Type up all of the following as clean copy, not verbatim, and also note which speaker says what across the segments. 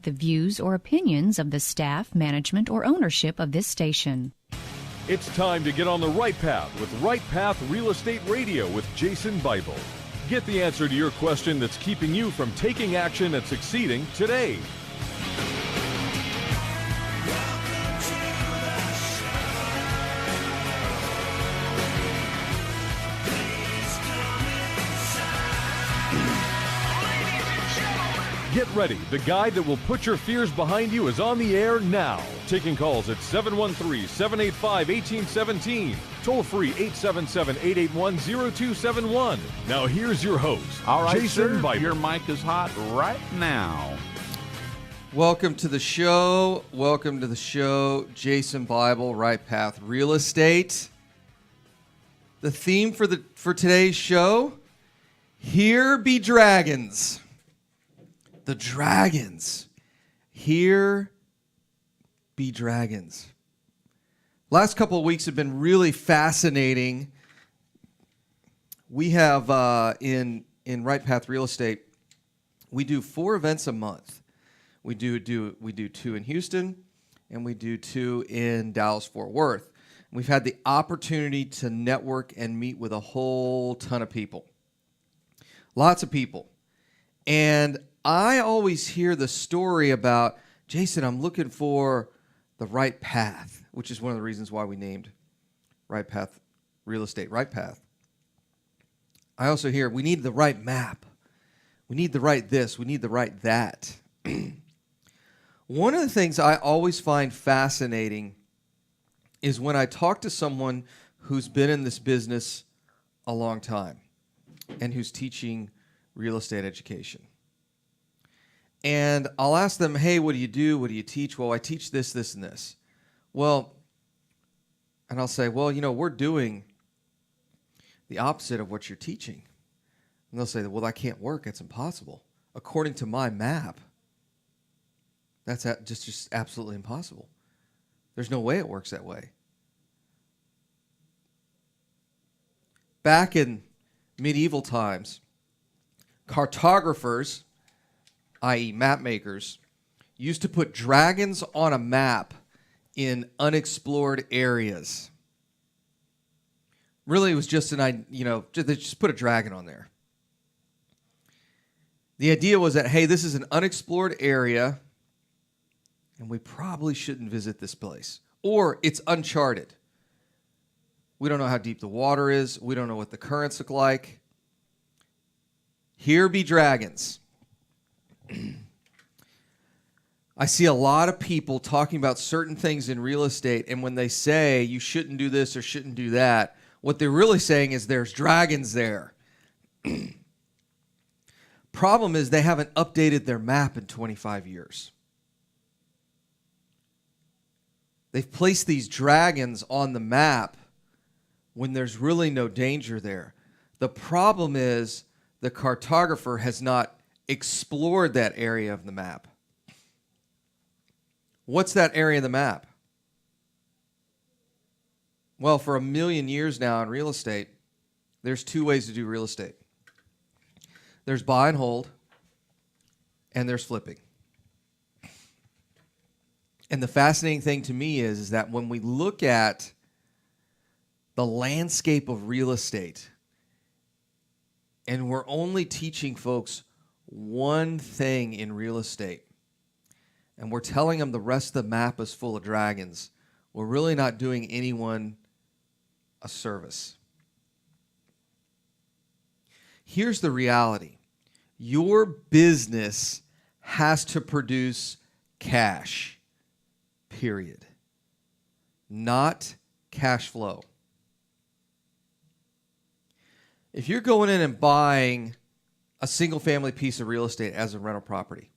Speaker 1: the views or opinions of the staff, management, or ownership of this station.
Speaker 2: It's time to get on the right path with RightPath Real Estate Radio with Jason Bible. Get the answer to your question that's keeping you from taking action and succeeding today. Get ready. The guy that will put your fears behind you is on the air now. Taking calls at 713-785-1817. Toll free 877-881-0271. Now here's your host,
Speaker 3: all right,
Speaker 2: Jason
Speaker 3: sir,
Speaker 2: Bible.
Speaker 3: Your mic is hot right now.
Speaker 4: Welcome to the show. Jason Bible, RightPath Real Estate. The theme for today's show, Here Be Dragons. The dragons. Here be dragons. Last couple of weeks have been really fascinating. We have in RightPath Real Estate, we do 4 events a month. We do 2 in Houston, and we do 2 in Dallas-Fort Worth. We've had the opportunity to network and meet with a whole ton of people. Lots of people. And I always hear the story about, Jason, I'm looking for the right path, which is one of the reasons why we named RightPath Real Estate RightPath. I also hear we need the right map. We need the right this. We need the right that. One of the things I always find fascinating is when I talk to someone who's been in this business a long time and who's teaching real estate education. And I'll ask them, hey, what do you do? What do you teach? Well, I teach this, this, and this. Well, and I'll say, well, we're doing the opposite of what you're teaching. And they'll say, well, that can't work. It's impossible. According to my map, that's just absolutely impossible. There's no way it works that way. Back in medieval times, cartographers, i.e. map makers, used to put dragons on a map in unexplored areas. Really, it was just they just put a dragon on there. The idea was that, hey, this is an unexplored area, and we probably shouldn't visit this place. Or it's uncharted. We don't know how deep the water is. We don't know what the currents look like. Here be dragons. I see a lot of people talking about certain things in real estate, and when they say you shouldn't do this or shouldn't do that, what they're really saying is there's dragons there. Problem is they haven't updated their map in 25 years. They've placed these dragons on the map when there's really no danger there. The problem is the cartographer has not explored that area of the map. What's that area of the map? Well, for 1 million years now in real estate, there's 2 ways to do real estate. There's buy and hold, and there's flipping. And the fascinating thing to me is that when we look at the landscape of real estate, and we're only teaching folks one thing in real estate, and we're telling them the rest of the map is full of dragons, we're really not doing anyone a service. Here's the reality. Your business has to produce cash, period. Not cash flow. If you're going in and buying a single-family piece of real estate as a rental property,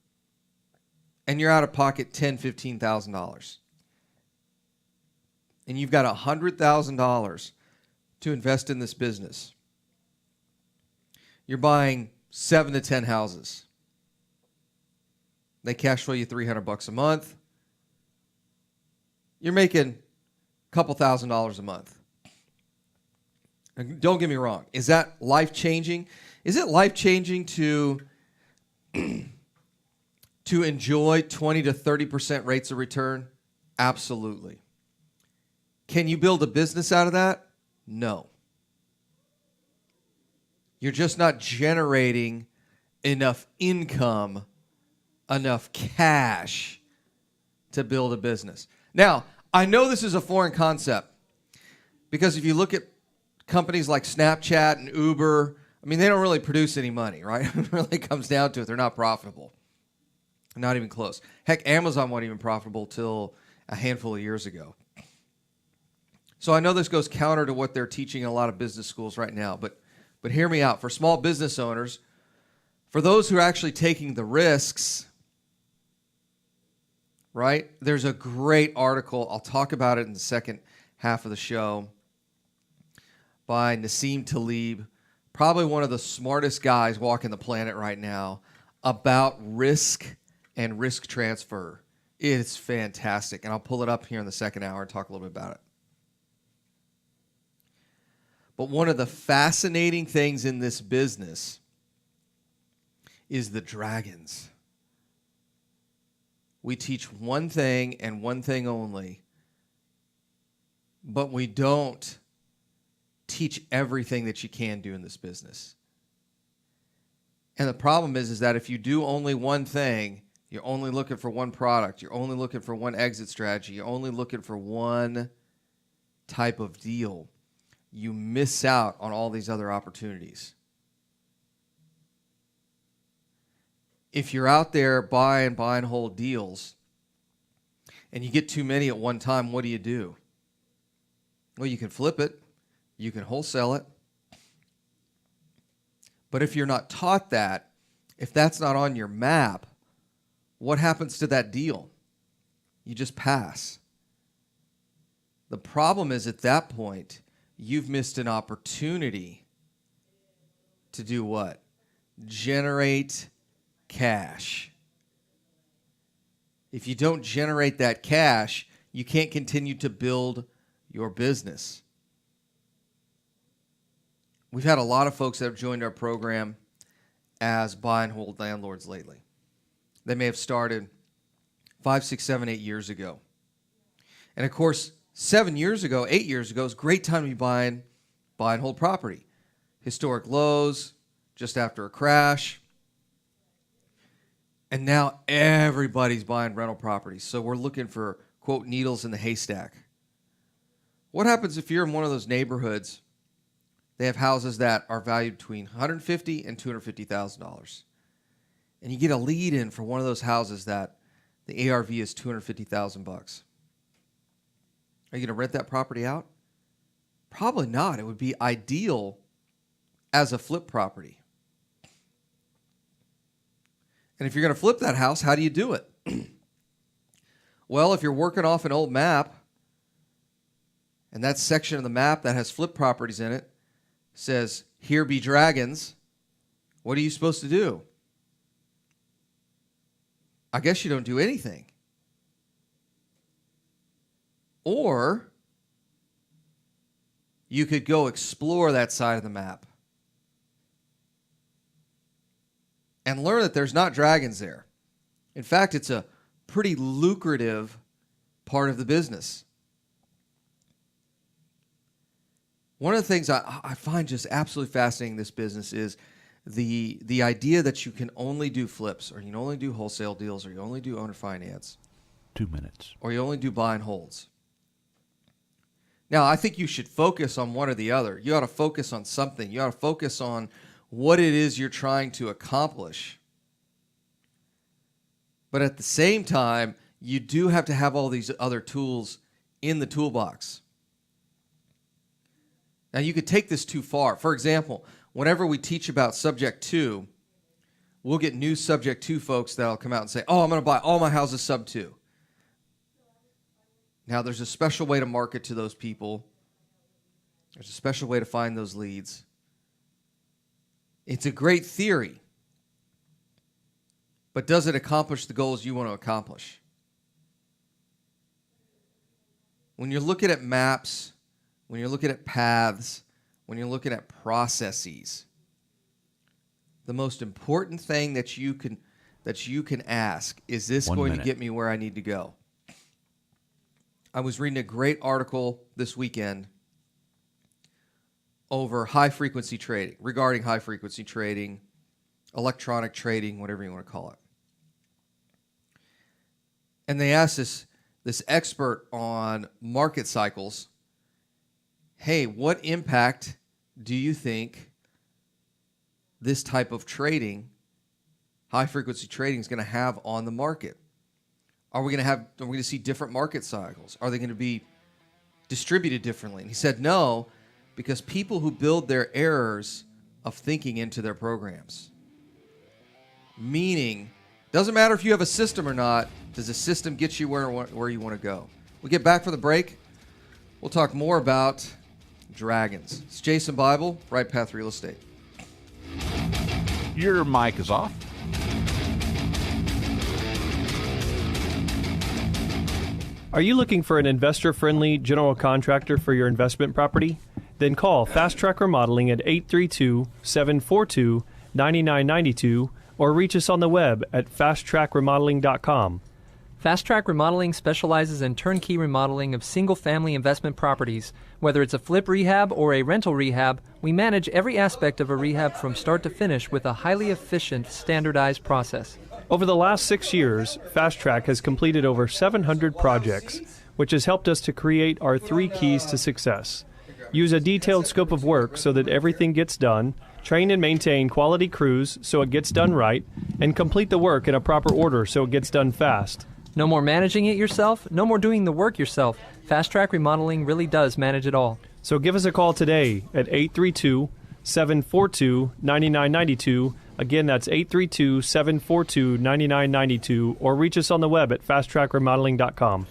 Speaker 4: and you're out of pocket $10,000, $15,000, and you've got $100,000 to invest in this business, you're buying 7 to 10 houses. They cash flow you $300 a month. You're making a couple $1,000s a month. And don't get me wrong. Is that life-changing? Is it life-changing to to enjoy 20 to 30% rates of return? Absolutely. Can you build a business out of that? No. You're just not generating enough income, enough cash to build a business. Now, I know this is a foreign concept because if you look at companies like Snapchat and Uber, I mean, they don't really produce any money, right? It really comes down to it. They're not profitable. Not even close. Heck, Amazon wasn't even profitable till a handful of years ago. So I know this goes counter to what they're teaching in a lot of business schools right now, but hear me out. For small business owners, for those who are actually taking the risks, right? There's a great article. I'll talk about it in the second half of the show by Nassim Taleb, probably one of the smartest guys walking the planet right now, about risk and risk transfer. It's fantastic. And I'll pull it up here in the second hour and talk a little bit about it. But one of the fascinating things in this business is the dragons. We teach one thing and one thing only, but we don't teach everything that you can do in this business. And the problem is that if you do only one thing, you're only looking for one product, you're only looking for one exit strategy, you're only looking for one type of deal, you miss out on all these other opportunities. If you're out there buy and hold deals and you get too many at one time, what do? Well, you can flip it. You can wholesale it. But if you're not taught that, if that's not on your map, what happens to that deal? You just pass. The problem is at that point, you've missed an opportunity to do what? Generate cash. If you don't generate that cash, you can't continue to build your business. We've had a lot of folks that have joined our program as buy and hold landlords lately. They may have started 5, 6, 7, 8 years ago. And of course, 7 years ago, 8 years ago, is a great time to be buying buy and hold property. Historic lows, just after a crash. And now everybody's buying rental properties. So we're looking for, quote, needles in the haystack. What happens if you're in one of those neighborhoods? They have houses that are valued between $150,000 and $250,000. And you get a lead in for one of those houses that the ARV is $250,000. Are you going to rent that property out? Probably not. It would be ideal as a flip property. And if you're going to flip that house, how do you do it? Well, if you're working off an old map, and that section of the map that has flip properties in it says, "Here be dragons," what are you supposed to do? I guess you don't do anything. Or you could go explore that side of the map and learn that there's not dragons there. In fact, it's a pretty lucrative part of the business. One of the things I find just absolutely fascinating in this business is the idea that you can only do flips, or you can only do wholesale deals, or you only do owner finance.
Speaker 3: 2 minutes.
Speaker 4: Or you only do buy and holds. Now, I think you should focus on one or the other. You ought to focus on something. You ought to focus on what it is you're trying to accomplish. But at the same time, you do have to have all these other tools in the toolbox. Now, you could take this too far. For example, whenever we teach about subject to, we'll get new subject to folks that'll come out and say, "Oh, I'm going to buy all my houses sub 2." Now, there's a special way to market to those people. There's a special way to find those leads. It's a great theory, but does it accomplish the goals you want to accomplish? When you're looking at maps, when you're looking at paths, when you're looking at processes, the most important thing that that you can ask, is this
Speaker 3: 1
Speaker 4: going
Speaker 3: minute.
Speaker 4: to get me where I need to go? I was reading a great article this weekend over high-frequency trading, regarding high-frequency trading, electronic trading, whatever you want to call it. And they asked this expert on market cycles, hey, what impact do you think this type of trading, high-frequency trading, is going to have on the market? Are we going to see different market cycles? Are they going to be distributed differently? And he said no, because people who build their errors of thinking into their programs. Meaning, doesn't matter if you have a system or not, does the system get you where you want to go? We get back from the break, we'll talk more about dragons. It's Jason Bible, RightPath Real Estate.
Speaker 3: Your mic is off.
Speaker 5: Are you looking for an investor-friendly general contractor for your investment property? Then call Fast Track Remodeling at 832-742-9992 or reach us on the web at fasttrackremodeling.com.
Speaker 6: Fast Track Remodeling specializes in turnkey remodeling of single-family investment properties. Whether it's a flip rehab or a rental rehab, we manage every aspect of a rehab from start to finish with a highly efficient, standardized process.
Speaker 5: Over the last 6 years, Fast Track has completed over 700 projects, which has helped us to create our 3 keys to success. Use a detailed scope of work so that everything gets done, train and maintain quality crews so it gets done right, and complete the work in a proper order so it gets done fast.
Speaker 6: No more managing it yourself, no more doing the work yourself. Fast Track Remodeling really does manage it all.
Speaker 5: So give us a call today at 832-742-9992. Again, that's 832-742-9992, or reach us on the web at fasttrackremodeling.com.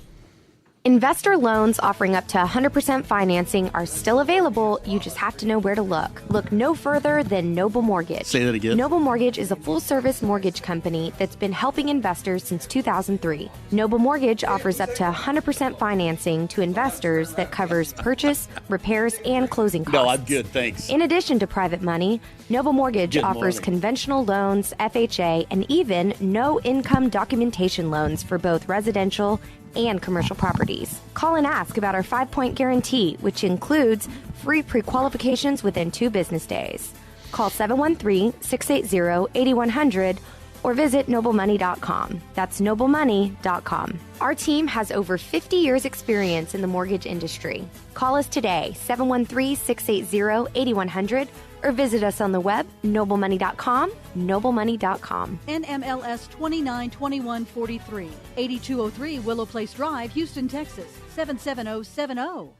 Speaker 7: Investor loans offering up to 100% financing are still available. You just have to know where to look. Look no further than Noble Mortgage.
Speaker 8: Say that again.
Speaker 7: Noble Mortgage is a full-service mortgage company that's been helping investors since 2003. Noble Mortgage offers up to 100% financing to investors that covers purchase, repairs, and closing costs.
Speaker 8: No, I'm good, thanks.
Speaker 7: In addition to private money, Noble Mortgage
Speaker 8: Good
Speaker 7: offers
Speaker 8: morning.
Speaker 7: conventional loans, FHA, and even no-income documentation loans for both residential and commercial properties. Call and ask about our 5-point guarantee, which includes free pre-qualifications within 2 business days. Call 713-680-8100 or visit noblemoney.com. That's noblemoney.com. Our team has over 50 years experience in the mortgage industry. Call us today, 713-680-8100, or visit us on the web, noblemoney.com, noblemoney.com.
Speaker 9: NMLS 292143, 8203 Willow Place Drive, Houston, Texas, 77070.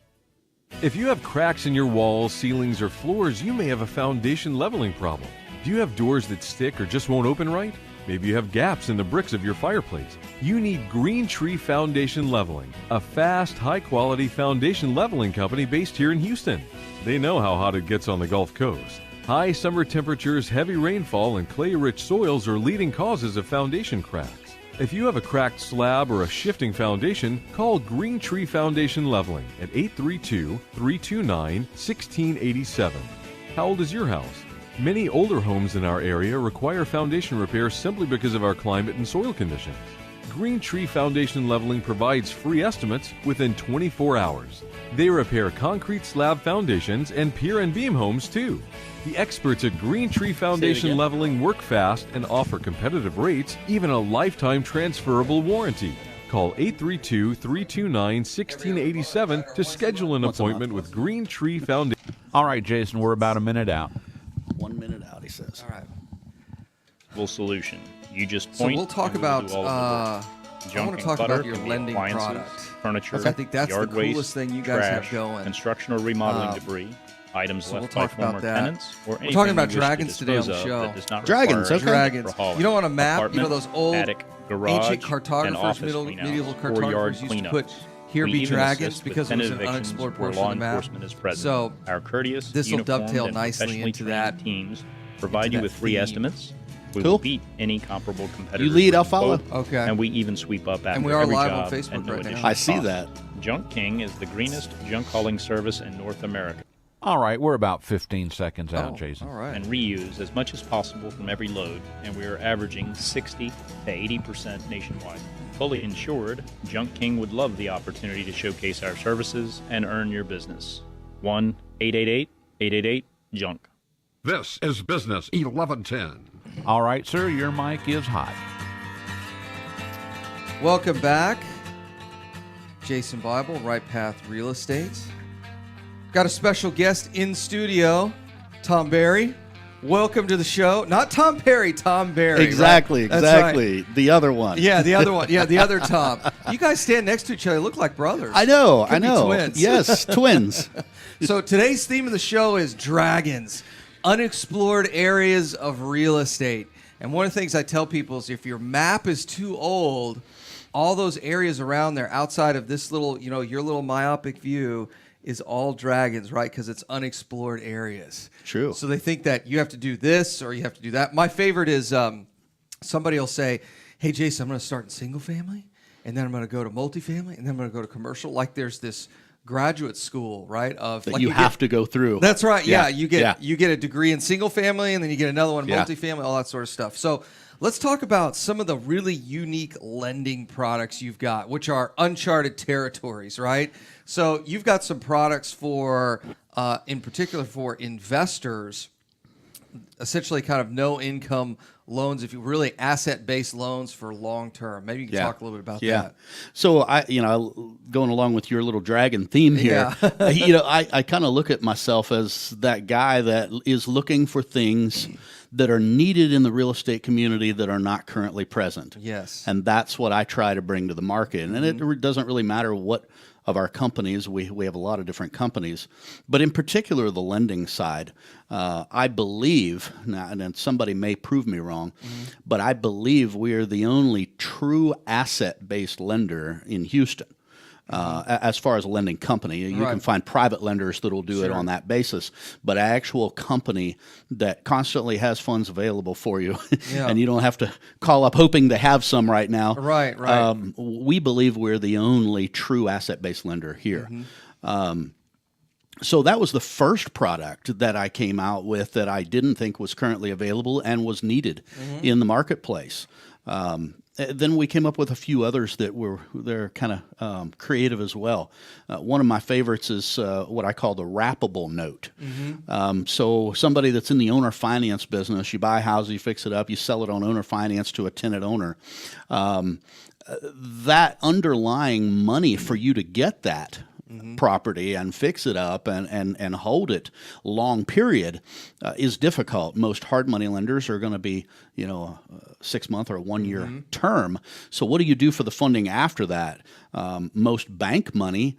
Speaker 2: If you have cracks in your walls, ceilings, or floors, you may have a foundation leveling problem. Do you have doors that stick or just won't open right? Maybe you have gaps in the bricks of your fireplace. You need Green Tree Foundation Leveling, a fast, high-quality foundation leveling company based here in Houston. They know how hot it gets on the Gulf Coast. High summer temperatures, heavy rainfall, and clay-rich soils are leading causes of foundation cracks. If you have a cracked slab or a shifting foundation, call Green Tree Foundation Leveling at 832-329-1687. How old is your house? Many older homes in our area require foundation repair simply because of our climate and soil conditions. Green Tree Foundation Leveling provides free estimates within 24 hours. They repair concrete slab foundations and pier and beam homes too. The experts at Green Tree Foundation Leveling work fast and offer competitive rates, even a lifetime transferable warranty. Call 832-329-1687 to schedule an appointment with Green Tree Foundation.
Speaker 3: All right, Jason, we're about a minute out.
Speaker 8: 1 minute out, he says.
Speaker 4: All right.
Speaker 10: Solution. You just
Speaker 4: So
Speaker 10: point.
Speaker 4: we'll talk
Speaker 10: and
Speaker 4: about,
Speaker 10: do all of the work.
Speaker 4: I
Speaker 10: Junk
Speaker 4: want to
Speaker 10: and
Speaker 4: talk
Speaker 10: clutter
Speaker 4: about your
Speaker 10: can be
Speaker 4: lending
Speaker 10: appliances,
Speaker 4: product.
Speaker 10: furniture,
Speaker 4: I think that's the
Speaker 10: yard
Speaker 4: coolest
Speaker 10: waste,
Speaker 4: thing you guys
Speaker 10: trash,
Speaker 4: have going.
Speaker 10: construction or remodeling debris, items
Speaker 4: So we'll
Speaker 10: left by
Speaker 4: talk about
Speaker 10: former
Speaker 4: that.
Speaker 10: tenants, or
Speaker 4: We're
Speaker 10: anything
Speaker 4: talking about
Speaker 10: you wish to
Speaker 4: dragons today on the
Speaker 10: dispose of
Speaker 4: show.
Speaker 10: that does not
Speaker 8: Dragons,
Speaker 10: require
Speaker 8: okay.
Speaker 4: Dragons.
Speaker 10: for hauling.
Speaker 4: You know, on a map, you know
Speaker 10: Apartment,
Speaker 4: those old
Speaker 10: attic, garage,
Speaker 4: ancient
Speaker 10: and
Speaker 4: cartographers,
Speaker 10: office
Speaker 4: medieval
Speaker 10: cleanouts, or
Speaker 4: cartographers
Speaker 10: yard
Speaker 4: used to
Speaker 10: cleanups.
Speaker 4: put here
Speaker 10: We
Speaker 4: be
Speaker 10: even
Speaker 4: dragons
Speaker 10: assist with
Speaker 4: because it was an
Speaker 10: tenant
Speaker 4: unexplored
Speaker 10: evictions where
Speaker 4: portion
Speaker 10: law
Speaker 4: of the map.
Speaker 10: enforcement is present.
Speaker 4: So
Speaker 10: Our courteous,
Speaker 4: this will
Speaker 10: uniformed,
Speaker 4: dovetail
Speaker 10: and
Speaker 4: nicely
Speaker 10: professionally
Speaker 4: into
Speaker 10: trained
Speaker 4: that-
Speaker 10: teams provide
Speaker 4: into
Speaker 10: you
Speaker 4: that
Speaker 10: with free
Speaker 4: theme.
Speaker 10: estimates. We
Speaker 8: Cool.
Speaker 10: will beat any comparable competitors.
Speaker 8: You lead,
Speaker 10: with
Speaker 8: I'll follow.
Speaker 10: both,
Speaker 4: Okay.
Speaker 10: And we even sweep up after
Speaker 4: And we are
Speaker 10: every
Speaker 4: live on
Speaker 10: job
Speaker 4: Facebook
Speaker 10: at no
Speaker 4: right now.
Speaker 10: additional
Speaker 8: I see
Speaker 10: cost.
Speaker 8: that.
Speaker 10: Junk King is the greenest junk hauling service in North America.
Speaker 3: All right, we're about 15 seconds out,
Speaker 4: Oh,
Speaker 3: Jason.
Speaker 4: all right.
Speaker 10: And reuse as much as possible from every load, and we are averaging 60 to 80% nationwide. Fully insured, Junk King would love the opportunity to showcase our services and earn your business. 1-888-888-JUNK.
Speaker 11: This is Business 1110.
Speaker 3: All right, sir, your mic is hot.
Speaker 4: Welcome back. Jason Bible, RightPath Real Estate. Got a special guest in studio, Tom Barry. Welcome to the show. Not Tom Perry, Tom Barry.
Speaker 8: Exactly,
Speaker 4: right? That's
Speaker 8: exactly.
Speaker 4: right.
Speaker 8: The other one.
Speaker 4: Yeah, the other one. Yeah, the other Tom. You guys stand next to each other. Look like brothers.
Speaker 8: I know,
Speaker 4: Could
Speaker 8: I
Speaker 4: be
Speaker 8: know.
Speaker 4: twins.
Speaker 8: Yes, twins.
Speaker 4: So today's theme of the show is dragons, unexplored areas of real estate. And one of the things I tell people is if your map is too old, all those areas around there outside of this little, your little myopic view is all dragons, right? Because it's unexplored areas.
Speaker 8: True.
Speaker 4: So they think that you have to do this or you have to do that. My favorite is somebody will say, hey, Jason, I'm going to start in single family, and then I'm going to go to multifamily, and then I'm going to go to commercial. Like there's this graduate school, right? Of
Speaker 8: That
Speaker 4: like
Speaker 8: you have to go through.
Speaker 4: That's right. Yeah, you get
Speaker 8: Yeah.
Speaker 4: you get a degree in single family, and then you get another one in
Speaker 8: Yeah.
Speaker 4: multifamily, all that sort of stuff. So let's talk about some of the really unique lending products you've got, which are uncharted territories, right? So you've got some products for, in particular, for investors, essentially kind of no income loans, if you really asset-based loans for long term. Maybe you can talk a little bit about that.
Speaker 8: So going along with your little dragon theme here, I kind of look at myself as that guy that is looking for things that are needed in the real estate community that are not currently present.
Speaker 4: Yes.
Speaker 8: And that's what I try to bring to the market. And it doesn't really matter what of our companies. We have a lot of different companies. But in particular, the lending side, I believe, now, and somebody may prove me wrong, but I believe we are the only true asset-based lender in Houston. As far as a lending company, you can find private lenders that will do it on that basis, but an actual company that constantly has funds available for you, and you don't have to call up hoping to have some right now.
Speaker 4: Right.
Speaker 8: We believe we're the only true asset-based lender here. So that was the first product that I came out with that I didn't think was currently available and was needed in the marketplace. Then we came up with a few others they're kind of creative as well. One of my favorites is what I call the wrappable note. So somebody that's in the owner finance business, you buy a house, you fix it up, you sell it on owner finance to a tenant owner. That underlying money for you to get that property and fix it up and hold it long period is difficult. Most hard money lenders are going to be, a 6-month or a 1-year term. So what do you do for the funding after that? Most bank money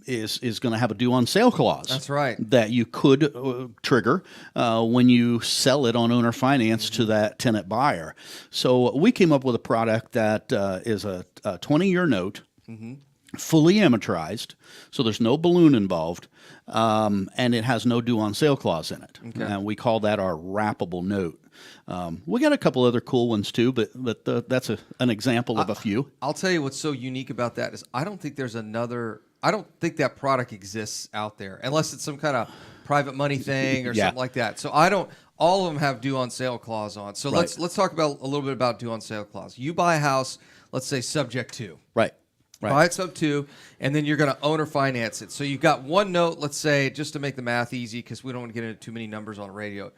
Speaker 8: is going to have a due on sale clause.
Speaker 4: That's right.
Speaker 8: That you could trigger when you sell it on owner finance to that tenant buyer. So we came up with a product that is a 20-year note, fully amortized, so there's no balloon involved, and it has no due on sale clause in it. And we call that our wrappable note. We got a couple other cool ones too, but that's an example of a few.
Speaker 4: I'll tell you what's so unique about that is I don't think that product exists out there unless it's some kind of private money thing or something like that. So all of them have due on sale clause on. So let's talk about a little bit about due on sale clause. You buy a house, let's say subject to.
Speaker 8: Right.
Speaker 4: Buy it sub 2, and then you're going to owner finance it. So you've got one note, let's say, just to make the math easy, because we don't want to get into too many numbers on radio.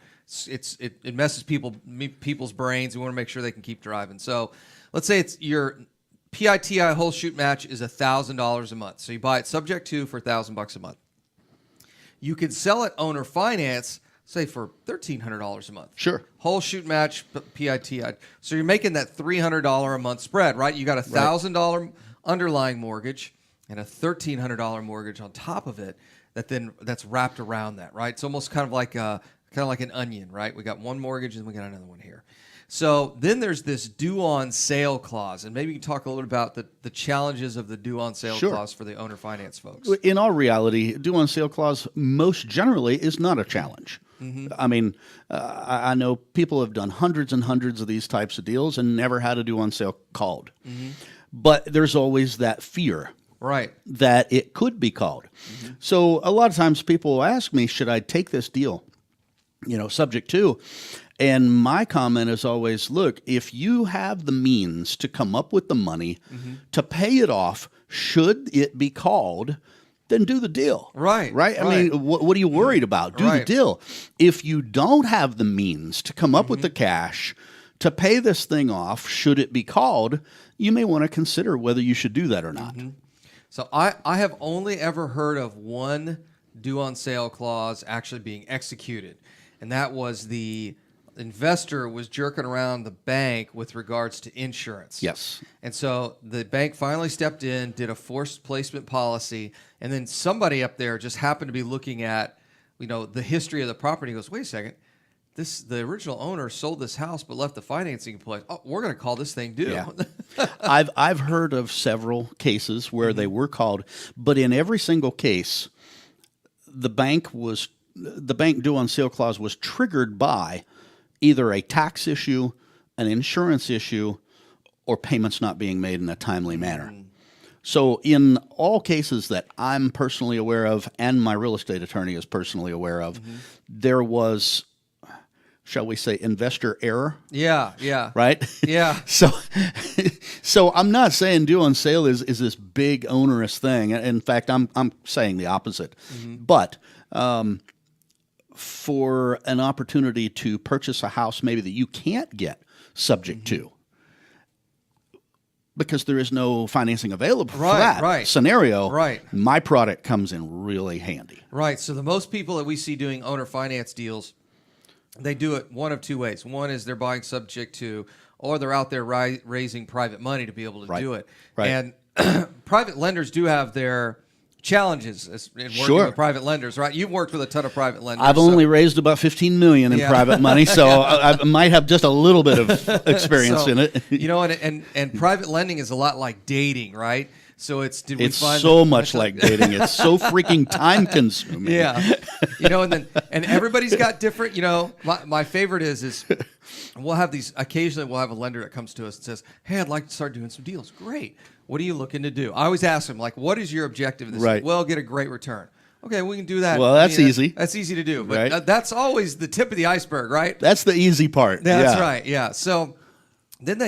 Speaker 4: It messes people's brains. We want to make sure they can keep driving. So let's say it's your PITI whole shoot match is $1,000 a month. So you buy it subject to for $1,000 a month. You can sell it owner finance, say for $1,300 a month.
Speaker 8: Sure.
Speaker 4: Whole shoot match PITI. So you're making that $300 a month spread, right? You got $1,000 underlying mortgage and a $1,300 mortgage on top of it that's wrapped around that, right? It's almost kind of like an onion, right? We got one mortgage and we got another one here. So then there's this due on sale clause, and maybe you can talk a little bit about the challenges of the due on sale clause for the owner finance folks.
Speaker 8: In all reality, due on sale clause most generally is not a challenge. I mean, I know people have done hundreds and hundreds of these types of deals and never had a due on sale called. But there's always that fear
Speaker 4: Right.
Speaker 8: that it could be called. So a lot of times people will ask me, should I take this deal, subject to? And my comment is always, look, if you have the means to come up with the money to pay it off, should it be called, then do the deal.
Speaker 4: Right.
Speaker 8: I mean, what are you worried about? Do the deal. If you don't have the means to come up with the cash to pay this thing off, should it be called, you may want to consider whether you should do that or not.
Speaker 4: So I have only ever heard of one due on sale clause actually being executed, and that was the investor was jerking around the bank with regards to insurance.
Speaker 8: Yes.
Speaker 4: And so the bank finally stepped in, did a forced placement policy, and then somebody up there just happened to be looking at, the history of the property. He goes, wait a second, the original owner sold this house but left the financing in place. Oh, we're going to call this thing due.
Speaker 8: Yeah. I've heard of several cases where they were called, but in every single case, the bank due on sale clause was triggered by either a tax issue, an insurance issue, or payments not being made in a timely manner. So in all cases that I'm personally aware of and my real estate attorney is personally aware of, there was, shall we say, investor error.
Speaker 4: Yeah.
Speaker 8: Right?
Speaker 4: Yeah.
Speaker 8: So I'm not saying due on sale is this big onerous thing. In fact, I'm saying the opposite. But for an opportunity to purchase a house maybe that you can't get subject to, because there is no financing available for that scenario, my product comes in really handy.
Speaker 4: Right. So the most people that we see doing owner finance deals, they do it one of two ways. One is they're buying subject to, or they're out there raising private money to be able to do it. And private lenders do have their challenges in working with private lenders, right? You've worked with a ton of private lenders.
Speaker 8: I've only raised about $15 million in private money, so I might have just a little bit of experience in it.
Speaker 4: And private lending is a lot like dating, right? So it's
Speaker 8: so much like dating. It's so freaking time consuming.
Speaker 4: And everybody's got different. My favorite is we'll have occasionally we'll have a lender that comes to us and says, "Hey, I'd like to start doing some deals." Great. What are you looking to do? I always ask them, what is your objective in this?
Speaker 8: Right.
Speaker 4: Well, get a great return. Okay, we can do that.
Speaker 8: Well, that's easy.
Speaker 4: That's easy to do, but that's always the tip of the iceberg, right?
Speaker 8: That's the easy part.
Speaker 4: That's right. Yeah. So then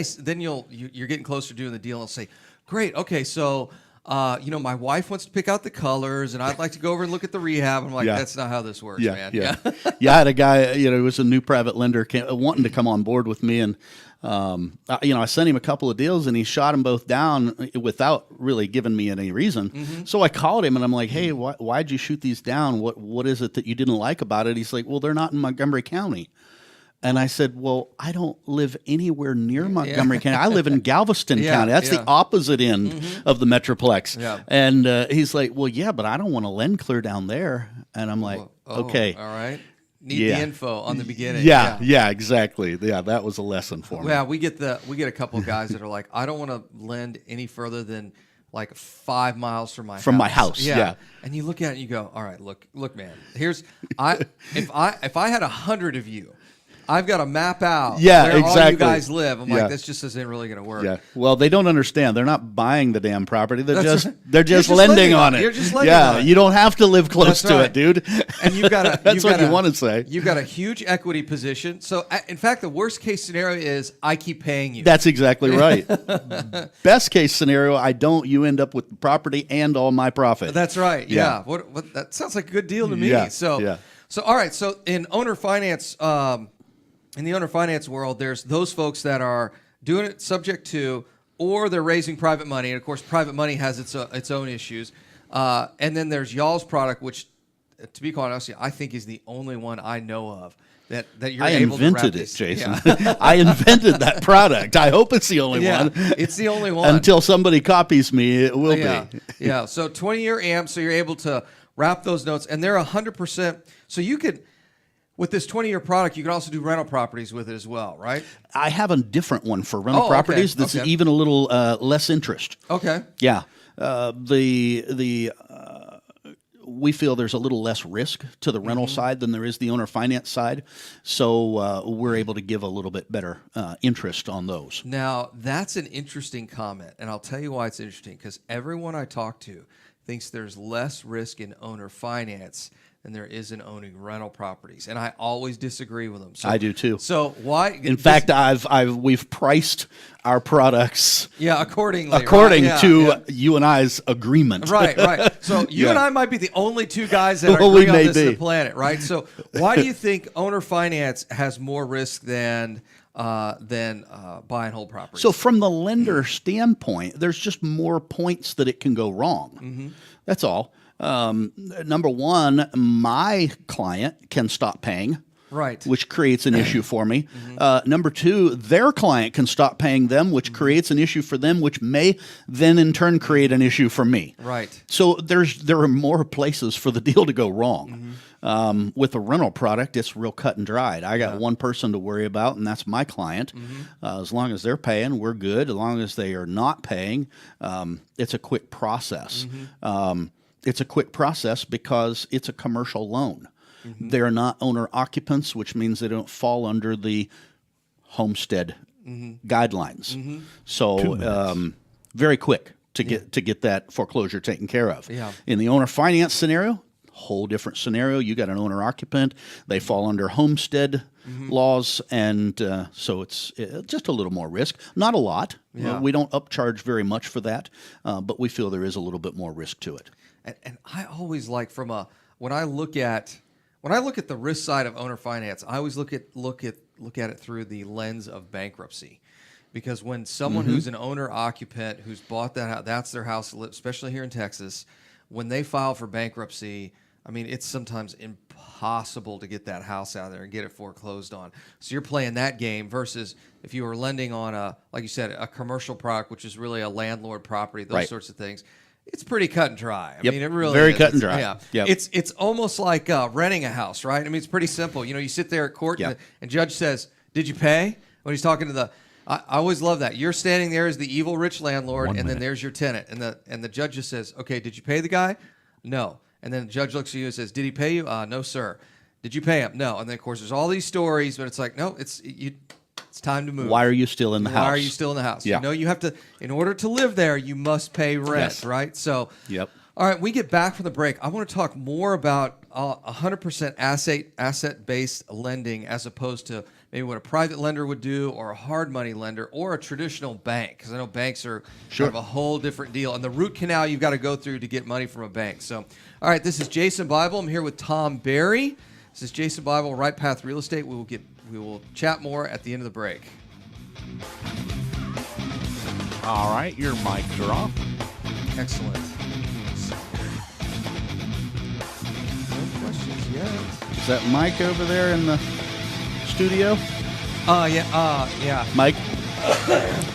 Speaker 4: you're getting closer to doing the deal, and they'll say, "Great. Okay, so my wife wants to pick out the colors, and I'd like to go over and look at the rehab." I'm like, "That's not how this works, man."
Speaker 8: Yeah. I had a guy, who was a new private lender wanting to come on board with me, and I sent him a couple of deals, and he shot them both down without really giving me any reason. So I called him, and I'm like, "Hey, why'd you shoot these down? What is it that you didn't like about it?" He's like, "Well, they're not in Montgomery County." And I said, "Well, I don't live anywhere near Montgomery County. I live in Galveston County. That's the opposite end of the Metroplex." Yeah. And he's like, "Well, yeah, but I don't want to lend clear down there." And I'm like, "Okay.
Speaker 4: All right. Need the info on the beginning."
Speaker 8: Yeah, exactly. Yeah, that was a lesson for me.
Speaker 4: Yeah, we get a couple of guys that are like, "I don't want to lend any further than like 5 miles from my house.
Speaker 8: Yeah.
Speaker 4: And you look at it and you go, "All right, look, man. If I had 100 of you, I've got to map out where all you guys live." I'm like, this just isn't really going to work.
Speaker 8: Yeah. Well, they don't understand. They're not buying the damn property. They're just lending on it.
Speaker 4: You're just lending on it.
Speaker 8: You don't have to live close to it, dude.
Speaker 4: And you've got
Speaker 8: that's what you want to say.
Speaker 4: You've got a huge equity position. So, in fact, the worst case scenario is I keep paying you.
Speaker 8: That's exactly right. Best case scenario, I don't. You end up with the property and all my profit.
Speaker 4: That's right. Yeah. What that sounds like a good deal to me.
Speaker 8: Yeah.
Speaker 4: So all right. So in owner finance. In the owner finance world, there's those folks that are doing it subject to, or they're raising private money. And, of course, private money has its own issues. And then there's y'all's product, which, to be quite honest, I think is the only one I know of that you're able to wrap.
Speaker 8: I invented it, Jason. Yeah. I invented that product. I hope it's the only one.
Speaker 4: It's the only one.
Speaker 8: Until somebody copies me, it will
Speaker 4: be. Yeah, so 20-year amp, so you're able to wrap those notes. And they're 100%. So you could... With this 20-year product, you can also do rental properties with it as well, right?
Speaker 8: I have a different one for rental properties that's even a little less interest.
Speaker 4: Okay.
Speaker 8: Yeah. we feel there's a little less risk to the rental side than there is the owner finance side. So we're able to give a little bit better interest on those.
Speaker 4: Now, that's an interesting comment, and I'll tell you why it's interesting, because everyone I talk to thinks there's less risk in owner finance than there is in owning rental properties, and I always disagree with them. So,
Speaker 8: I do too.
Speaker 4: So why?
Speaker 8: In fact, we've priced our products
Speaker 4: according
Speaker 8: to you and I's agreement.
Speaker 4: Right. So you and I might be the only two guys that agree on this planet, right? So why do you think owner finance has more risk than buy and hold properties?
Speaker 8: So from the lender standpoint, there's just more points that it can go wrong. That's all. Number one, my client can stop paying, which creates an issue for me. Number two, their client can stop paying them, which creates an issue for them, which may then in turn create an issue for me.
Speaker 4: Right.
Speaker 8: So there are more places for the deal to go wrong. With a rental product, it's real cut and dried. I got one person to worry about, and that's my client. As long as they're paying, we're good. As long as they are not paying, it's a quick process. It's a quick process because it's a commercial loan. They're not owner occupants, which means they don't fall under the homestead guidelines. So very quick to get that foreclosure taken care of. In the owner finance scenario, whole different scenario. You got an owner occupant; they fall under homestead laws, and so it's just a little more risk. Not a lot. We don't upcharge very much for that, but we feel there is a little bit more risk to it.
Speaker 4: And I always like when I look at the risk side of owner finance, I always look at it through the lens of bankruptcy, because when someone who's an owner occupant who's bought that house, that's their house, especially here in Texas, when they file for bankruptcy, I mean, it's sometimes impossible to get that house out of there and get it foreclosed on. So you're playing that game versus if you were lending on like you said, a commercial product, which is really a landlord property, those sorts of things. It's pretty cut and dry. I mean, it really
Speaker 8: very
Speaker 4: is.
Speaker 8: Cut and dry.
Speaker 4: It's almost like renting a house, right? I mean, it's pretty simple. You sit there at court and judge says, "Did you pay?" When he's talking to I always love that. You're standing there as the evil rich landlord, then there's your tenant, and the judge just says, "Okay, did you pay the guy?" "No." And then the judge looks at you and says, "Did he pay you?" "No, sir." "Did you pay him?" "No." And then of course there's all these stories, but it's like, no, it's time to move.
Speaker 8: Why are you still in the house?
Speaker 4: Why are you still in the house? You have to, in order to live there, you must pay rent, right? So, all right, we get back from the break. I want to talk more about 100% asset-based lending as opposed to maybe what a private lender would do, or a hard money lender, or a traditional bank, because I know banks are kind of a whole different deal. And the root canal you've got to go through to get money from a bank. So, all right, this is Jason Bible. I'm here with Tom Berry. This is Jason Bible, RightPath Real Estate. We will chat more at the end of the break.
Speaker 3: All right, your mics are off.
Speaker 4: Excellent. No questions yet.
Speaker 8: Is that Mike over there in the studio?
Speaker 4: Yeah.
Speaker 8: Mike?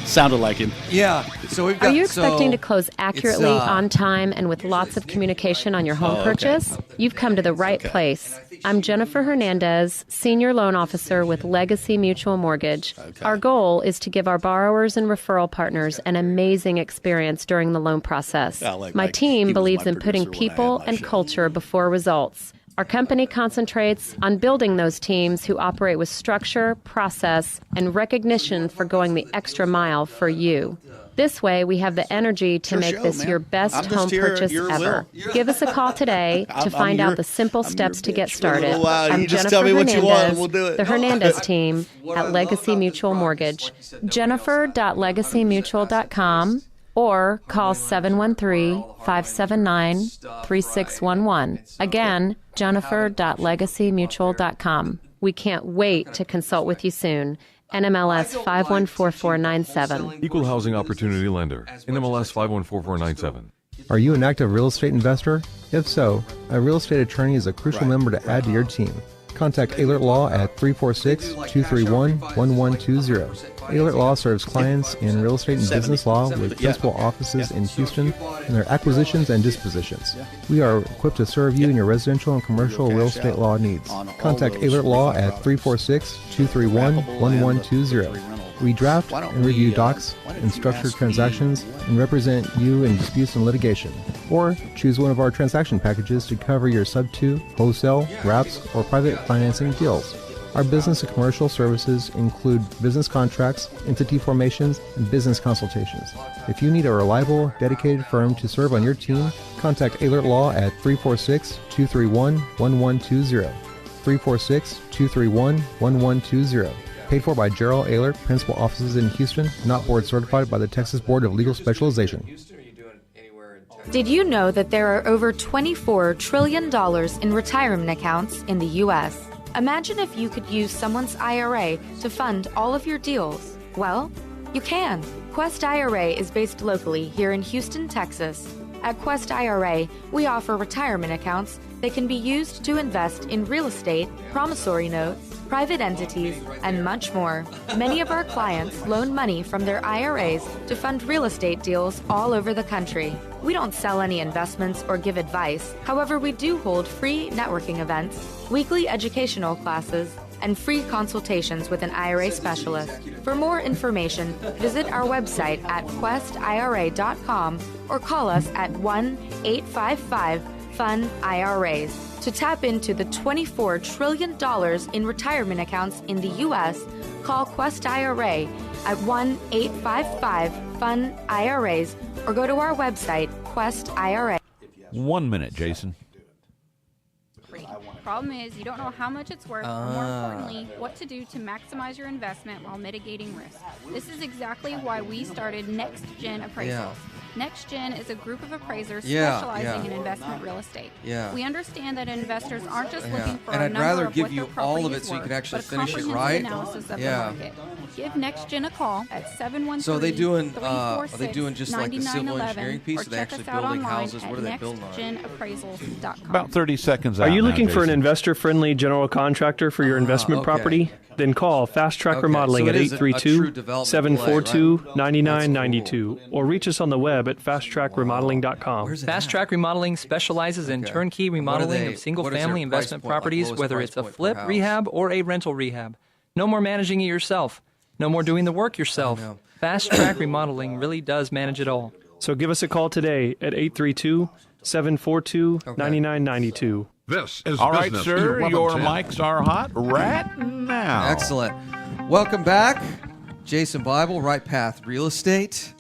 Speaker 8: Sounded like him.
Speaker 4: Yeah. So we've got.
Speaker 7: Are you expecting to close accurately, on time, and with lots of communication on your home purchase? You've come to the right place. I'm Jennifer Hernandez, Senior Loan Officer with Legacy Mutual Mortgage. Our goal is to give our borrowers and referral partners an amazing experience during the loan process. My team believes in putting people and culture before results. Our company concentrates on building those teams who operate with structure, process, and recognition for going the extra mile for you. This way, we have the energy to make this your best home purchase ever. Give us a call today to find out the simple steps to get started. I'm Jennifer Hernandez, the Hernandez team at Legacy Mutual Mortgage. Jennifer.legacymutual.com or call 713-579-3611. Again, jennifer.legacymutual.com. We can't wait to consult with you soon. NMLS 514497.
Speaker 2: Equal Housing Opportunity Lender. NMLS 514497.
Speaker 12: Are you an active real estate investor? If so, a real estate attorney is a crucial member to add to your team. Contact Ehlert Law at 346-231-1120. Ehlert Law serves clients in real estate and business law with principal offices in Houston and their acquisitions and dispositions. We are equipped to serve you in your residential and commercial real estate law needs. Contact Ehlert Law at 346-231-1120. We draft
Speaker 8: Why don't
Speaker 12: and review
Speaker 8: we,
Speaker 12: docs
Speaker 8: why don't
Speaker 12: and
Speaker 8: you
Speaker 12: structured
Speaker 8: ask
Speaker 12: transactions and represent you in disputes and litigation. Or choose one of our transaction packages to cover your sub-2, wholesale, wraps, or private financing deals. Our business and commercial services include business contracts, entity formations, and business consultations. If you need a reliable, dedicated firm to serve on your team, contact Ehlert Law at 346-231-1120. 346-231-1120. Paid for by Gerald Ehlert, Principal Offices in Houston, not board certified by the Texas Board of Legal Specialization.
Speaker 7: Did you know that there are over $24 trillion in retirement accounts in the U.S.? Imagine if you could use someone's IRA to fund all of your deals. Well, you can. Quest IRA is based locally here in Houston, Texas. At Quest IRA, we offer retirement accounts that can be used to invest in real estate, promissory notes, private entities, and much more. Many of our clients loan money from their IRAs to fund real estate deals all over the country. We don't sell any investments or give advice. However, we do hold free networking events, weekly educational classes, and free consultations with an IRA specialist. For more information, visit our website at questira.com or call us at 1-855-FUN-IRAs. To tap into the $24 trillion in retirement accounts in the U.S., call Quest IRA at 1-855-FUN-IRAs or go to our website, Quest IRA.
Speaker 3: 1 minute, Jason.
Speaker 13: Problem is, you don't know how much it's worth, or more importantly, what to do to maximize your investment while mitigating risk. This is exactly why we started Next Gen Appraisals.
Speaker 4: Yeah.
Speaker 13: Next Gen is a group of appraisers specializing in investment real estate.
Speaker 4: Yeah.
Speaker 13: We understand that investors aren't just looking for
Speaker 4: and
Speaker 13: a
Speaker 4: I'd
Speaker 13: number
Speaker 4: rather
Speaker 13: of
Speaker 4: give
Speaker 13: what
Speaker 4: you
Speaker 13: their property
Speaker 4: all of it
Speaker 13: is
Speaker 4: so you
Speaker 13: worth,
Speaker 4: can actually
Speaker 13: but a
Speaker 4: finish it
Speaker 13: comprehensive
Speaker 4: right.
Speaker 13: analysis of the market. Give Next Gen a call at 713-346-9911
Speaker 4: So are they doing just like the civil engineering piece?
Speaker 13: or
Speaker 4: Are they
Speaker 13: check
Speaker 4: actually
Speaker 13: us out
Speaker 4: building
Speaker 13: online
Speaker 4: houses?
Speaker 13: at
Speaker 4: What are they building on?
Speaker 13: nextgenappraisals.com.
Speaker 3: About 30 seconds out
Speaker 5: Are you
Speaker 3: now,
Speaker 5: looking for an
Speaker 3: Jason.
Speaker 5: investor-friendly general contractor for your investment
Speaker 4: okay.
Speaker 5: property? Then call Fast Track
Speaker 4: Okay,
Speaker 5: Remodeling
Speaker 4: so
Speaker 5: at
Speaker 4: it is a true development play, right?
Speaker 5: 832-742-9992 or reach us on the web at fasttrackremodeling.com.
Speaker 4: Where's it
Speaker 6: Fast
Speaker 4: at?
Speaker 6: Track Remodeling specializes in
Speaker 4: Okay.
Speaker 6: turnkey
Speaker 4: And what are
Speaker 6: remodeling
Speaker 4: they-
Speaker 6: of single
Speaker 4: what is their
Speaker 6: family
Speaker 4: price
Speaker 6: investment
Speaker 4: point, like
Speaker 6: properties,
Speaker 4: lowest
Speaker 6: whether
Speaker 4: price
Speaker 6: it's a
Speaker 4: point per
Speaker 6: flip
Speaker 4: house?
Speaker 6: rehab or a rental rehab. No more managing it yourself. No more doing the work yourself.
Speaker 4: know.
Speaker 6: Fast Track Remodeling really does manage it all.
Speaker 5: So give us a call today at 832-742-9992.
Speaker 11: This is
Speaker 3: All right,
Speaker 11: Business
Speaker 3: sir, your
Speaker 11: 1110.
Speaker 3: mics are hot right now.
Speaker 4: Excellent. Welcome back. Jason Bible, RightPath Real Estate.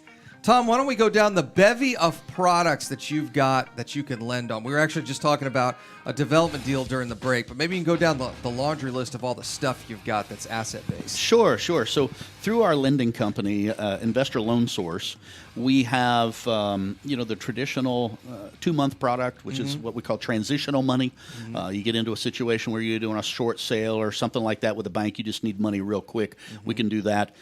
Speaker 4: Tom, why don't we go down the bevy of products that you've got that you can lend on? We were actually just talking about a development deal during the break, but maybe you can go down the laundry list of all the stuff you've got that's asset-based.
Speaker 8: Sure. So through our lending company, Investor Loan Source, we have the traditional 2-month product, which is what we call transitional money. You get into a situation where you're doing a short sale or something like that with a bank. You just need money real quick. We can do that.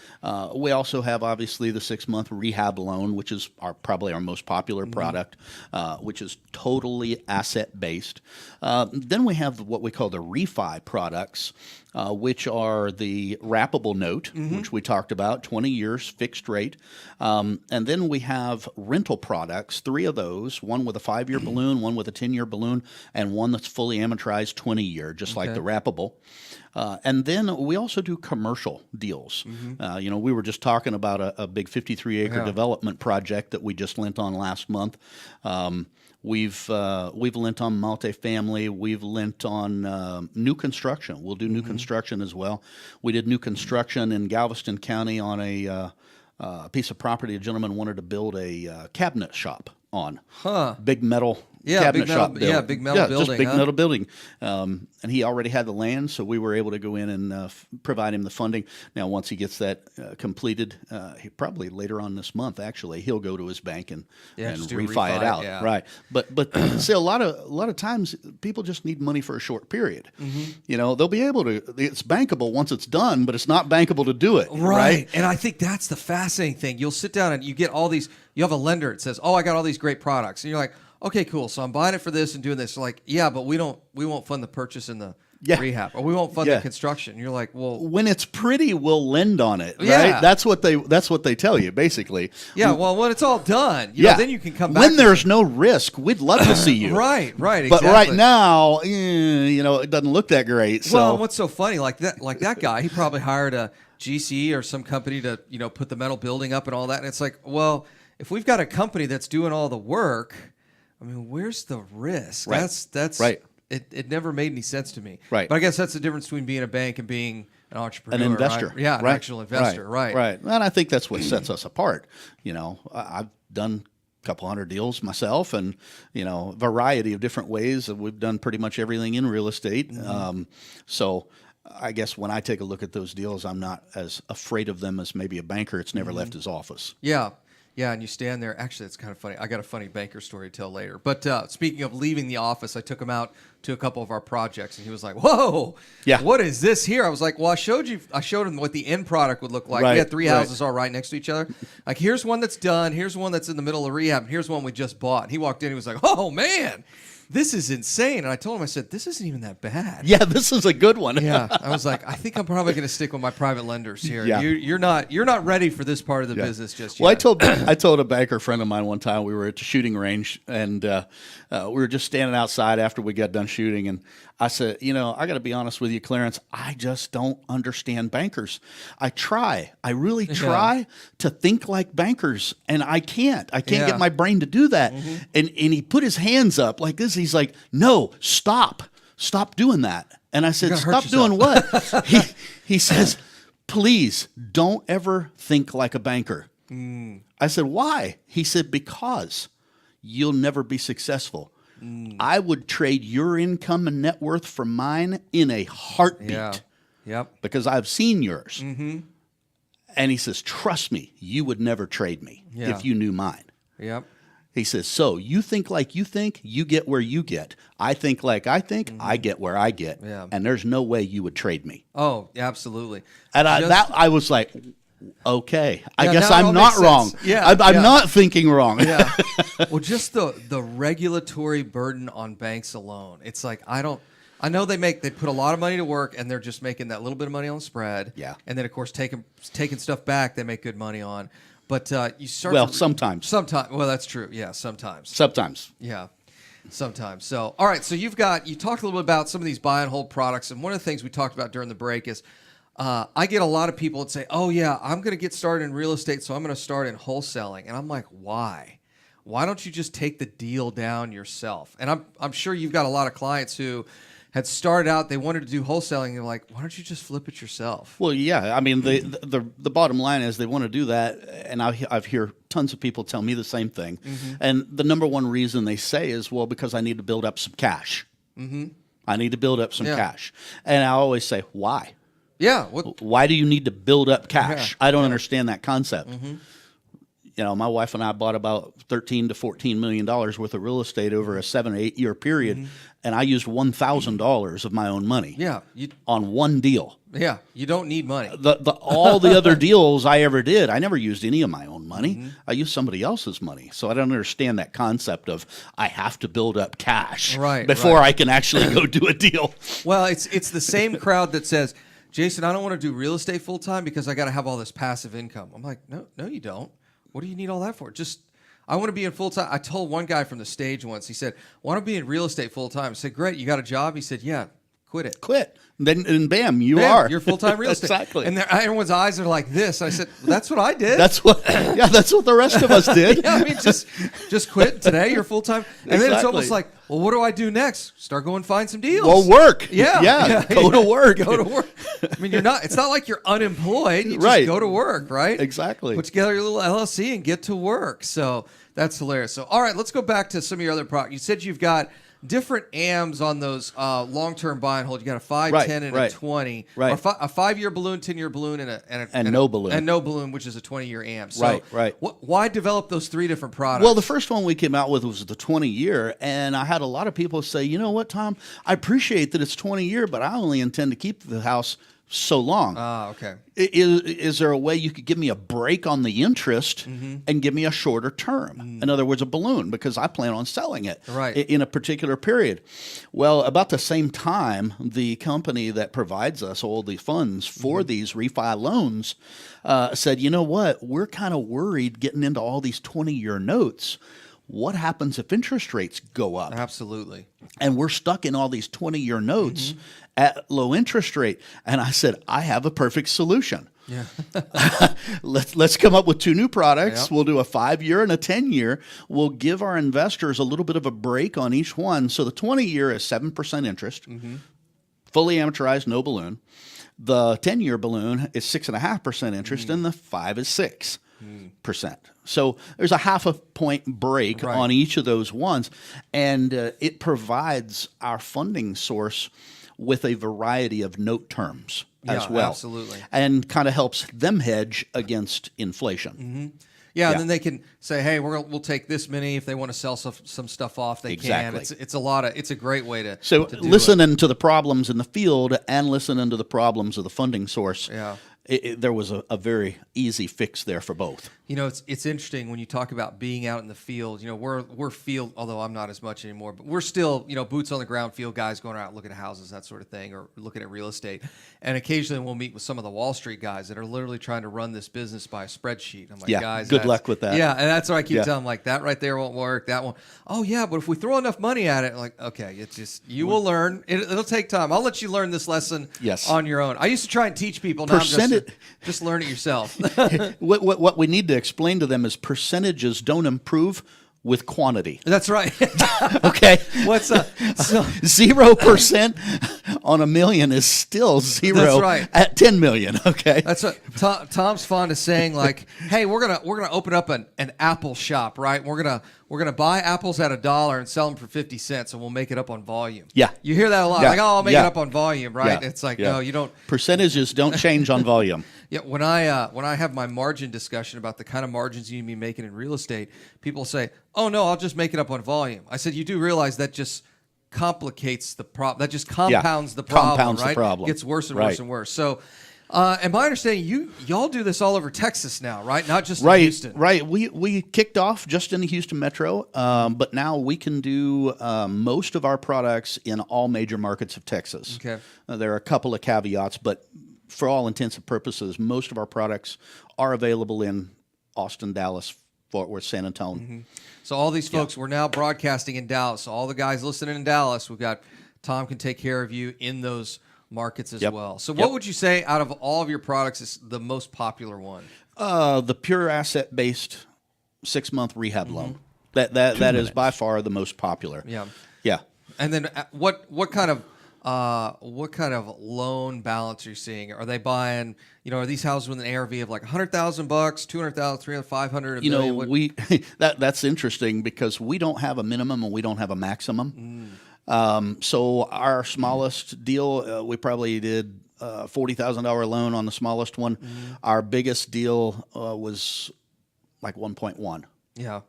Speaker 8: We also have obviously the 6-month rehab loan, which is probably our most popular product, which is totally asset-based. Then we have what we call the refi products, which are the wrappable note, which we talked about, 20 years, fixed rate. And then we have rental products, 3 of those, one with a 5-year balloon, one with a 10-year balloon, and one that's fully amortized 20-year, just like the wrappable. And then we also do commercial deals. We were just talking about a big 53-acre development project that we just lent on last month. We've lent on multifamily. We've lent on new construction. We'll do new construction as well. We did new construction in Galveston County on a piece of property. A gentleman wanted to build a cabinet shop on. Big metal cabinet shop building.
Speaker 4: Big metal building.
Speaker 8: Just big metal building. And he already had the land, so we were able to go in and provide him the funding. Now, once he gets that completed, he probably later on this month, actually, he'll go to his bank and refi it out.
Speaker 4: Yeah.
Speaker 8: Right. But see, a lot of times people just need money for a short period. They'll be able to. It's bankable once it's done, but it's not bankable to do it. Right.
Speaker 4: And I think that's the fascinating thing. You'll sit down and you get all these. You have a lender that says, "Oh, I got all these great products," and you're like, "Okay, cool. So I'm buying it for this and doing this." So like, yeah, but we won't fund the purchase and the rehab, or we won't fund the construction. You're like, well,
Speaker 8: when it's pretty, we'll lend on it, right?
Speaker 4: Yeah.
Speaker 8: That's what they tell you, basically.
Speaker 4: Yeah, well, when it's all done, then you can come back.
Speaker 8: When there's no risk, we'd love to see you.
Speaker 4: Right, exactly.
Speaker 8: But right now, it doesn't look that great. So.
Speaker 4: Well, what's so funny, like that guy, he probably hired a GC or some company to, put the metal building up and all that. And it's like, well, if we've got a company that's doing all the work, I mean, where's the risk?
Speaker 8: Right.
Speaker 4: That's
Speaker 8: right.
Speaker 4: It never made any sense to me.
Speaker 8: Right.
Speaker 4: But I guess that's the difference between being a bank and being an entrepreneur.
Speaker 8: An investor.
Speaker 4: Right? Yeah, an
Speaker 8: right.
Speaker 4: actual investor. Right.
Speaker 8: Right. And I think that's what sets us apart. I've done a couple hundred deals myself, and a variety of different ways. We've done pretty much everything in real estate. So I guess when I take a look at those deals, I'm not as afraid of them as maybe a banker. It's never left his office.
Speaker 4: Yeah. Yeah, and you stand there. Actually, it's kind of funny. I got a funny banker story to tell later. But speaking of leaving the office, I took him out to a couple of our projects, and he was like, "Whoa, what is this here?" I was like, "Well, I showed him what the end product would look like.
Speaker 8: Right,
Speaker 4: We had 3 houses all right next to each other. Like, here's one that's done. Here's one that's in the middle of rehab. And here's one we just bought." And he walked in. He was like, "Oh man, this is insane." And I told him, I said, "This isn't even that bad."
Speaker 8: Yeah, this is a good one.
Speaker 4: Yeah, I was like, I think I'm probably going to stick with my private lenders here.
Speaker 8: Yeah.
Speaker 4: You're not ready for this part of the business just yet.
Speaker 8: Well, I told a banker friend of mine one time, we were at the shooting range, and we were just standing outside after we got done shooting, and I said, I got to be honest with you, Clarence, I just don't understand bankers. I really try to think like bankers, and I can't. I can't get my brain to do that. And he put his hands up like this. He's like, "No, stop doing that." And I said, "Stop doing what?" He says, "Please don't ever think like a banker." I said, "Why?" He said, "Because you'll never be successful. I would trade your income and net worth for mine in a heartbeat."
Speaker 4: Yeah. Yep.
Speaker 8: Because I've seen yours. And he says, "Trust me, you would never trade me if you knew mine."
Speaker 4: Yep.
Speaker 8: He says, "So you think like you think, you get where you get. I think like I think, I get where I get.
Speaker 4: Yeah.
Speaker 8: And there's no way you would trade me."
Speaker 4: Oh, absolutely.
Speaker 8: And I was like, okay, I guess
Speaker 4: now it
Speaker 8: I'm
Speaker 4: all
Speaker 8: not
Speaker 4: makes
Speaker 8: wrong.
Speaker 4: sense. Yeah,
Speaker 8: I'm not thinking wrong.
Speaker 4: Yeah. Well, just the regulatory burden on banks alone. It's like, I know they put a lot of money to work, and they're just making that little bit of money on the spread.
Speaker 8: Yeah.
Speaker 4: And then, of course, taking stuff back, they make good money on. But you start
Speaker 8: sometimes.
Speaker 4: Well, that's true. Yeah, sometimes. Yeah. Sometimes. So, all right. So you talked a little bit about some of these buy and hold products, and one of the things we talked about during the break is I get a lot of people that say, "Oh yeah, I'm going to get started in real estate, so I'm going to start in wholesaling," and I'm like, "Why? Why don't you just take the deal down yourself?" And I'm sure you've got a lot of clients who had started out, they wanted to do wholesaling, and they're like, "Why don't you just flip it yourself?"
Speaker 8: Well, yeah. I mean, the bottom line is they want to do that, and I've heard tons of people tell me the same thing. And the number one reason they say is, "Well, because I need to build up some cash. I need to build up some cash." And I always say, "Why?
Speaker 4: Yeah.
Speaker 8: Why do you need to build up cash?" I don't understand that concept. My wife and I bought about $13 to $14 million worth of real estate over a 7 or 8 year period, and I used $1,000 of my own money. On one deal.
Speaker 4: Yeah, you don't need money.
Speaker 8: All the other deals I ever did, I never used any of my own money. I used somebody else's money. So I don't understand that concept of I have to build up cash before I can actually go do a deal.
Speaker 4: Well, it's the same crowd that says, "Jason, I don't want to do real estate full time because I got to have all this passive income." I'm like, no, you don't. What do you need all that for? I want to be in full time. I told one guy from the stage once, he said, "Want to be in real estate full time?" I said, "Great, you got a job?" He said, "Yeah, quit it."
Speaker 8: Then bam, you are.
Speaker 4: You're full-time real estate.
Speaker 8: Exactly.
Speaker 4: And everyone's eyes are like this. I said, well, "That's what I did."
Speaker 8: That's what the rest of us did.
Speaker 4: Yeah, I mean, just quit today. You're full-time. And then it's almost like, well, what do I do next? Start going find some deals.
Speaker 8: Well, work.
Speaker 4: Yeah.
Speaker 8: Go to work.
Speaker 4: Go to work. I mean, it's not like you're unemployed. You just go to work, right?
Speaker 8: Exactly.
Speaker 4: Put together your little LLC and get to work. So that's hilarious. So, all right, let's go back to some of your other products. You said you've got different AMs on those long-term buy and hold. You got a 5, 10, and a 20.
Speaker 8: Right.
Speaker 4: Or a 5-year balloon, 10-year balloon, and
Speaker 8: no balloon.
Speaker 4: And no balloon, which is a 20-year AM. So
Speaker 8: right.
Speaker 4: Why develop those 3 different products?
Speaker 8: Well, the first one we came out with was the 20-year, and I had a lot of people say, "You know what, Tom? I appreciate that it's 20-year, but I only intend to keep the house so long."
Speaker 4: Okay.
Speaker 8: Is there a way you could give me a break on the interest and give me a shorter term? In other words, a balloon, because I plan on selling it in a particular period. Well, about the same time, the company that provides us all the funds for these refi loans said, "You know what? We're kind of worried getting into all these 20-year notes. What happens if interest rates go up?"
Speaker 4: Absolutely.
Speaker 8: And we're stuck in all these 20-year notes at low interest rate. And I said, "I have a perfect solution."
Speaker 4: Yeah.
Speaker 8: Let's come up with 2 new products.
Speaker 4: Yep.
Speaker 8: We'll do a 5-year and a 10-year. We'll give our investors a little bit of a break on each one. So the 20-year is 7% interest, fully amortized, no balloon. The 10-year balloon is 6.5% interest, and the 5 is 6%. So there's a 0.5 point break on each of those ones, and it provides our funding source with a variety of note terms as well.
Speaker 4: Absolutely.
Speaker 8: And kind of helps them hedge against inflation.
Speaker 4: Yeah, and then they can say, "Hey, we'll take this many." If they want to sell some stuff off, they can. It's a great way to.
Speaker 8: So
Speaker 4: to
Speaker 8: listening to the problems in the field and listening to the problems of the funding source.
Speaker 4: Yeah.
Speaker 8: There was a very easy fix there for both.
Speaker 4: You know, it's interesting when you talk about being out in the field. You know, we're field, although I'm not as much anymore, but we're still, boots on the ground field guys going out looking at houses, that sort of thing, or looking at real estate. And occasionally we'll meet with some of the Wall Street guys that are literally trying to run this business by a spreadsheet. I'm like, guys,
Speaker 8: good luck with that.
Speaker 4: Yeah, and that's what I keep telling them, like, that right there won't work. That one, oh yeah, but if we throw enough money at it, like, okay, it's just, you will learn. It'll take time. I'll let you learn this lesson on your own. I used to try and teach people. Now just learn it yourself.
Speaker 8: What we need to explain to them is percentages don't improve with quantity.
Speaker 4: That's right.
Speaker 8: Okay.
Speaker 4: What's up?
Speaker 8: 0% on 1 million is still 0
Speaker 4: That's right.
Speaker 8: at 10 million. Okay.
Speaker 4: That's what Tom's fond of saying. Like, hey, we're gonna open up an Apple shop, right? We're gonna buy apples at $1 and sell them for 50 cents, and we'll make it up on volume.
Speaker 8: Yeah.
Speaker 4: You hear that a lot.
Speaker 8: Yeah.
Speaker 4: Like, oh, I'll make
Speaker 8: Yeah.
Speaker 4: it up on volume, right?
Speaker 8: Yeah.
Speaker 4: It's like,
Speaker 8: Yeah.
Speaker 4: no, you don't.
Speaker 8: Percentages don't change on volume.
Speaker 4: Yeah, when I have my margin discussion about the kind of margins you need to be making in real estate, people say, "Oh no, I'll just make it up on volume." I said, "You do realize that just complicates the problem. That just compounds the problem,
Speaker 8: compounds
Speaker 4: right?
Speaker 8: the problem.
Speaker 4: Gets worse and worse and worse." So, and my understanding, y'all do this all over Texas now, right? Not just in Houston.
Speaker 8: Right. We kicked off just in the Houston metro, but now we can do most of our products in all major markets of Texas.
Speaker 4: Okay.
Speaker 8: There are a couple of caveats, but for all intents and purposes, most of our products are available in Austin, Dallas, Fort Worth, San Antonio.
Speaker 4: So all these folks, we're now broadcasting in Dallas. So all the guys listening in Dallas, we've got Tom can take care of you in those markets as well. So what would you say out of all of your products is the most popular one?
Speaker 8: The pure asset-based 6-month rehab loan. That is by far the most popular.
Speaker 4: Yeah.
Speaker 8: Yeah.
Speaker 4: And then what kind of loan balance are you seeing? Are they buying, are these houses with an ARV of like $100,000, $200,000, $300,000, $500,000, $1 million?
Speaker 8: We that's interesting because we don't have a minimum and we don't have a maximum. So our smallest deal, we probably did a $40,000 loan on the smallest one. Our biggest deal was like 1.1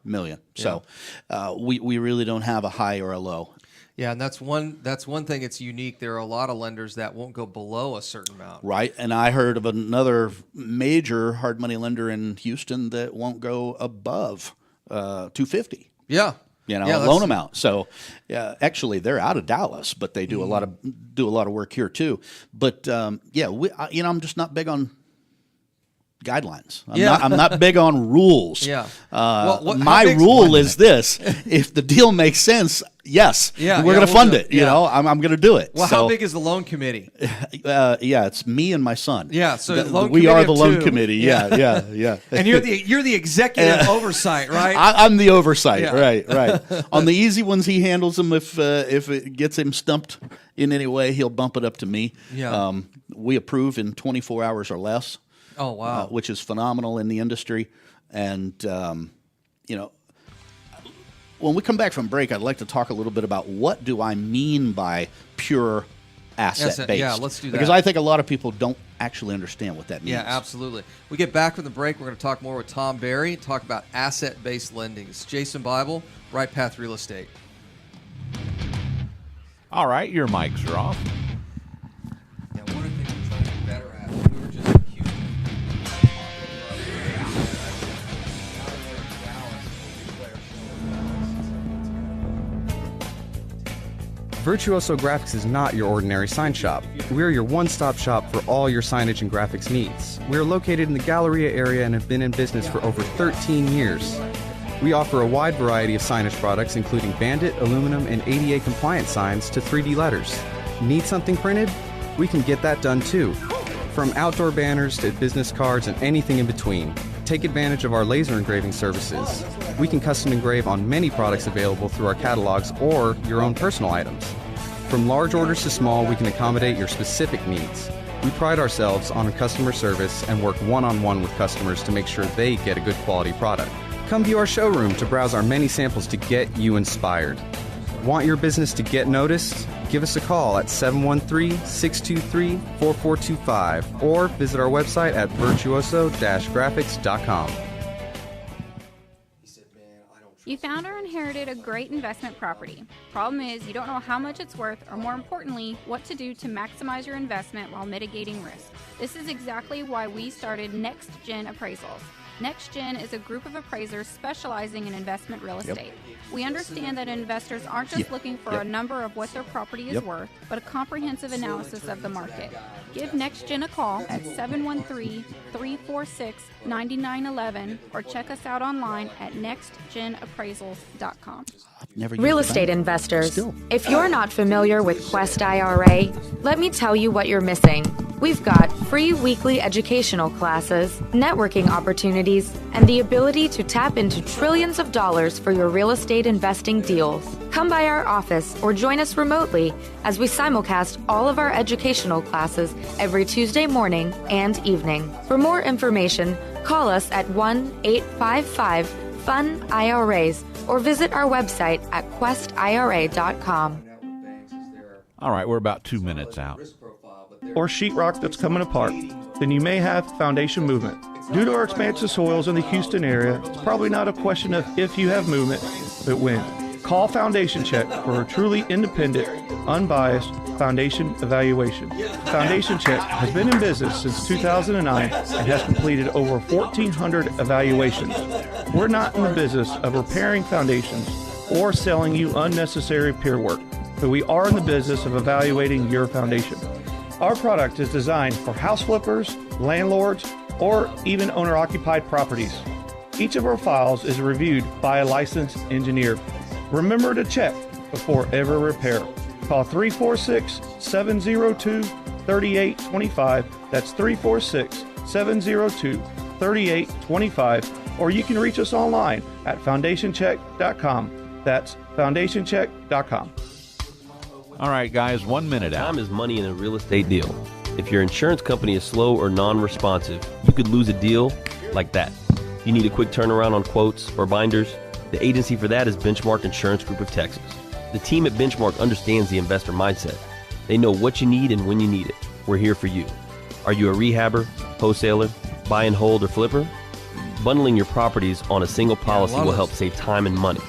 Speaker 8: million. So we really don't have a high or a low.
Speaker 4: Yeah, and that's one thing that's unique. There are a lot of lenders that won't go below a certain amount.
Speaker 8: Right, and I heard of another major hard money lender in Houston that won't go above $250.
Speaker 4: Yeah.
Speaker 8: Loan amount. So, actually, they're out of Dallas, but they do a lot of work here too. But I'm just not big on guidelines. I'm not big on rules.
Speaker 4: Yeah.
Speaker 8: My rule is this: if the deal makes sense, yes, we're going to fund it. I'm going to do it.
Speaker 4: Well, how big is the loan committee?
Speaker 8: It's me and my son.
Speaker 4: Yeah, so
Speaker 8: we are the loan committee. Yeah.
Speaker 4: And you're the executive oversight, right?
Speaker 8: I'm the oversight. Right. On the easy ones, he handles them. If it gets him stumped in any way, he'll bump it up to me.
Speaker 4: Yeah.
Speaker 8: We approve in 24 hours or less.
Speaker 4: Oh, wow.
Speaker 8: Which is phenomenal in the industry. And, when we come back from break, I'd like to talk a little bit about what do I mean by pure asset-based.
Speaker 4: Yeah, let's do that.
Speaker 8: Because I think a lot of people don't actually understand what that means.
Speaker 4: Yeah, absolutely. We get back from the break. We're going to talk more with Tom Barry, talk about asset-based lending. It's Jason Bible, RightPath Real Estate.
Speaker 3: All right, your mics are off.
Speaker 4: Yeah, one of the things we're trying to get better at, we were just in Houston.
Speaker 14: Virtuoso Graphics is not your ordinary sign shop. We're your one-stop shop for all your signage and graphics needs. We're located in the Galleria area and have been in business for over 13 years. We offer a wide variety of signage products including bandit, aluminum, and ADA compliant signs to 3D letters. Need something printed? We can get that done too. From outdoor banners to business cards and anything in between, take advantage of our laser engraving services. We can custom engrave on many products available through our catalogs or your own personal items. From large orders to small, we can accommodate your specific needs. We pride ourselves on customer service and work one-on-one with customers to make sure they get a good quality product. Come view our showroom to browse our many samples to get you inspired. Want your business to get noticed? Give us a call at 713-623-4425 or visit our website at virtuoso-graphics.com.
Speaker 13: You found or inherited a great investment property. Problem is, you don't know how much it's worth, or more importantly, what to do to maximize your investment while mitigating risk. This is exactly why we started Next Gen Appraisals. Next Gen is a group of appraisers specializing in investment real estate. We understand that investors aren't just looking for a number of what their property is worth, but a comprehensive analysis of the market. Give Next Gen a call at 713-346-9911 or check us out online at nextgenappraisals.com.
Speaker 7: Real estate investors, if you're not familiar with Quest IRA, let me tell you what you're missing. We've got free weekly educational classes, networking opportunities, and the ability to tap into trillions of dollars for your real estate investing deals. Come by our office or join us remotely as we simulcast all of our educational classes every Tuesday morning and evening. For more information, call us at 1-855-FUN-IRAs or visit our website at questira.com.
Speaker 3: All right, we're about 2 minutes out.
Speaker 5: Or sheetrock that's coming apart, then you may have foundation movement. Due to our expansive soils in the Houston area, it's probably not a question of if you have movement, but when. Call Foundation Check for a truly independent, unbiased foundation evaluation. Foundation Check has been in business since 2009 and has completed over 1,400 evaluations. We're not in the business of repairing foundations or selling you unnecessary pier work, but we are in the business of evaluating your foundation. Our product is designed for house flippers, landlords, or even owner-occupied properties. Each of our files is reviewed by a licensed engineer. Remember to check before ever repair. Call 346-702-3825. That's 346-702-3825. Or you can reach us online at foundationcheck.com. That's foundationcheck.com.
Speaker 3: All right, guys, 1 minute out.
Speaker 15: Time is money in a real estate deal. If your insurance company is slow or non-responsive, you could lose a deal like that. You need a quick turnaround on quotes or binders? The agency for that is Benchmark Insurance Group of Texas. The team at Benchmark understands the investor mindset. They know what you need and when you need it. We're here for you. Are you a rehabber, wholesaler, buy and hold, or flipper? Bundling your properties on a single policy will help save time and money.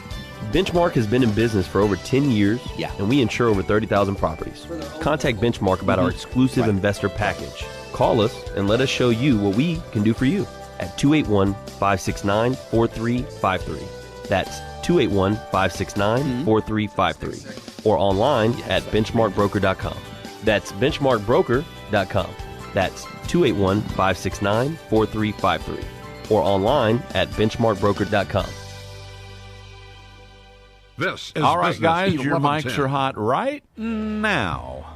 Speaker 15: Benchmark has been in business for over 10 years, and we insure over 30,000 properties. Contact Benchmark about our exclusive investor package. Call us and let us show you what we can do for you at 281-569-4353. That's 281-569-4353. Or online at benchmarkbroker.com. That's benchmarkbroker.com. That's 281-569-4353. Or online at benchmarkbroker.com.
Speaker 11: This is
Speaker 3: All right,
Speaker 11: Business
Speaker 3: guys, your
Speaker 11: 1110.
Speaker 3: mics are hot right now.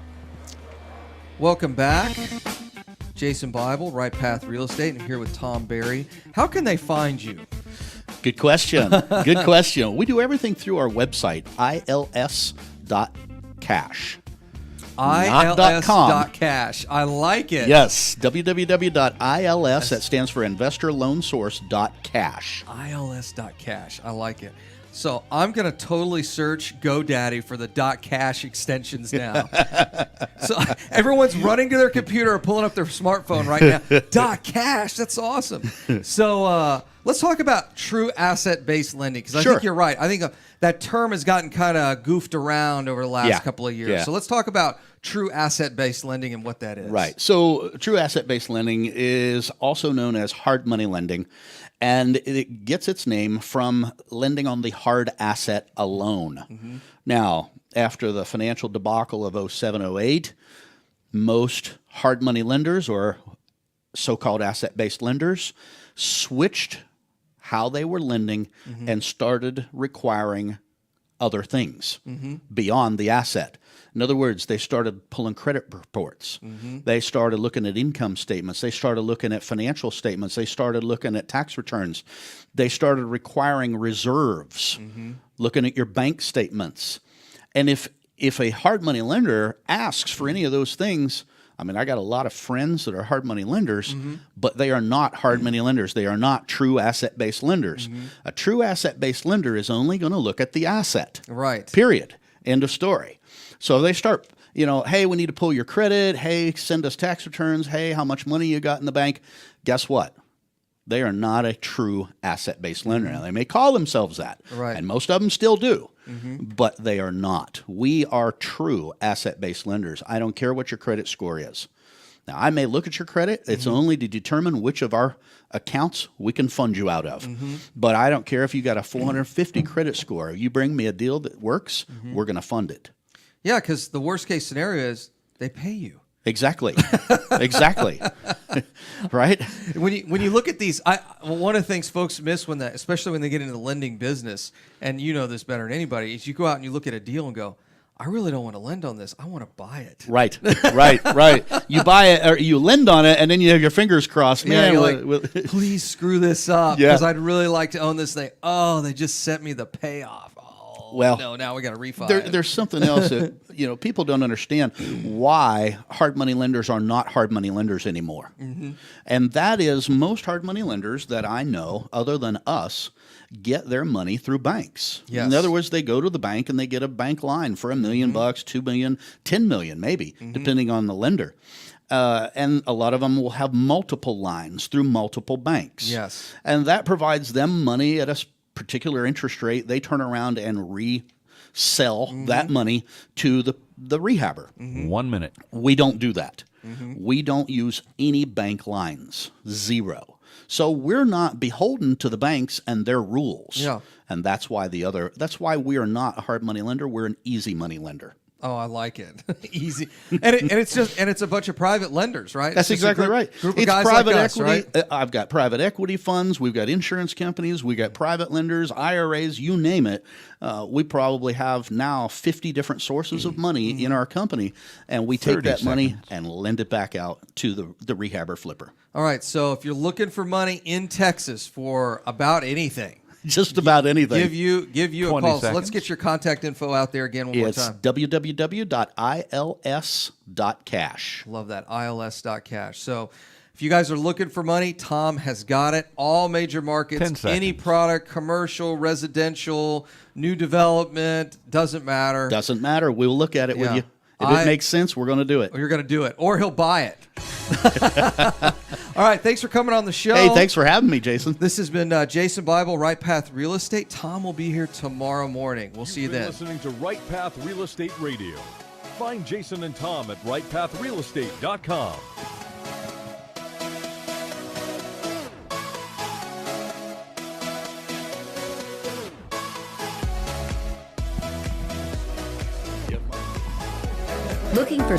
Speaker 4: Welcome back. Jason Bible, RightPath Real Estate, and I'm here with Tom Berry. How can they find you?
Speaker 8: Good question. Good question. We do everything through our website, ils.cash.
Speaker 4: ILS.cash. I like it.
Speaker 8: Yes, www.ils, that stands for investorloansource.cash.
Speaker 4: ILS.cash. I like it. So I'm going to totally search GoDaddy for the .cash extensions now. So everyone's running to their computer or pulling up their smartphone right now. .cash, that's awesome. So let's talk about true asset-based lending, because I think you're right. I think that term has gotten kind of goofed around over the last couple of years.
Speaker 8: Yeah.
Speaker 4: So let's talk about true asset-based lending and what that is.
Speaker 8: Right. So true asset-based lending is also known as hard money lending, and it gets its name from lending on the hard asset alone. Mm-hmm. Now, after the financial debacle of 07-08, most hard money lenders, or so-called asset-based lenders, switched how they were lending and started requiring other things beyond the asset. In other words, they started pulling credit reports. They started looking at income statements. They started looking at financial statements. They started looking at tax returns. They started requiring reserves, looking at your bank statements. And if a hard money lender asks for any of those things, I mean, I got a lot of friends that are hard money lenders, but they are not hard money lenders. They are not true asset-based lenders. A true asset-based lender is only going to look at the asset.
Speaker 4: Right.
Speaker 8: Period. End of story. So they start, hey, we need to pull your credit. Hey, send us tax returns. Hey, how much money you got in the bank? Guess what? They are not a true asset-based lender. Now, they may call themselves that, and most of them still do, but they are not. We are true asset-based lenders. I don't care what your credit score is. Now, I may look at your credit. It's only to determine which of our accounts we can fund you out of. But I don't care if you got a 450 credit score. You bring me a deal that works, we're going to fund it.
Speaker 4: Yeah, because the worst case scenario is they pay you.
Speaker 8: Exactly. Exactly. Right?
Speaker 4: When you look at these, one of the things folks miss especially when they get into the lending business, and you know this better than anybody, is you go out and you look at a deal and go, I really don't want to lend on this. I want to buy it.
Speaker 8: Right. You buy it or you lend on it, and then you have your fingers crossed. Man,
Speaker 4: you're like, please screw this up because I'd really like to own this thing. Oh, they just sent me the payoff.
Speaker 8: Well,
Speaker 4: no, now we got to refi.
Speaker 8: There's something else that people don't understand why hard money lenders are not hard money lenders anymore, and that is most hard money lenders that I know, other than us, get their money through banks.
Speaker 4: Yes.
Speaker 8: In other words, they go to the bank and they get a bank line for $1 million, $2 million, $10 million, maybe, depending on the lender. And a lot of them will have multiple lines through multiple banks.
Speaker 4: Yes,
Speaker 8: and that provides them money at a particular interest rate. They turn around and resell that money to the rehabber.
Speaker 3: 1 minute.
Speaker 8: We don't do that. We don't use any bank lines. Zero. So we're not beholden to the banks and their rules.
Speaker 4: Yeah.
Speaker 8: And that's why we are not a hard money lender. We're an easy money lender.
Speaker 4: Oh, I like it. Easy. And it's a bunch of private lenders, right?
Speaker 8: That's exactly right.
Speaker 4: Group of
Speaker 8: it's
Speaker 4: guys
Speaker 8: private
Speaker 4: like us,
Speaker 8: equity.
Speaker 4: right?
Speaker 8: I've got private equity funds. We've got insurance companies. We've got private lenders, IRAs, you name it. We probably have now 50 different sources of money in our company, and we take that money and lend it back out to the rehabber flipper.
Speaker 4: All right, so if you're looking for money in Texas for about anything,
Speaker 8: just about anything,
Speaker 4: give you a call. So let's get your contact info out there again one more time.
Speaker 8: It's www.ils.cash.
Speaker 4: Love that, ils.cash. So if you guys are looking for money, Tom has got it. All major markets, any product, commercial, residential, new development, doesn't matter.
Speaker 8: Doesn't matter. We'll look at it with you. If it makes sense, we're going to do it.
Speaker 4: Or you're going to do it. Or he'll buy it. All right. Thanks for coming on the show.
Speaker 8: Hey, thanks for having me, Jason.
Speaker 4: This has been Jason Bible, RightPath Real Estate. Tom will be here tomorrow morning. We'll see you then.
Speaker 2: Listening to RightPath Real Estate Radio. Find Jason and Tom at rightpathrealestate.com.
Speaker 16: Looking for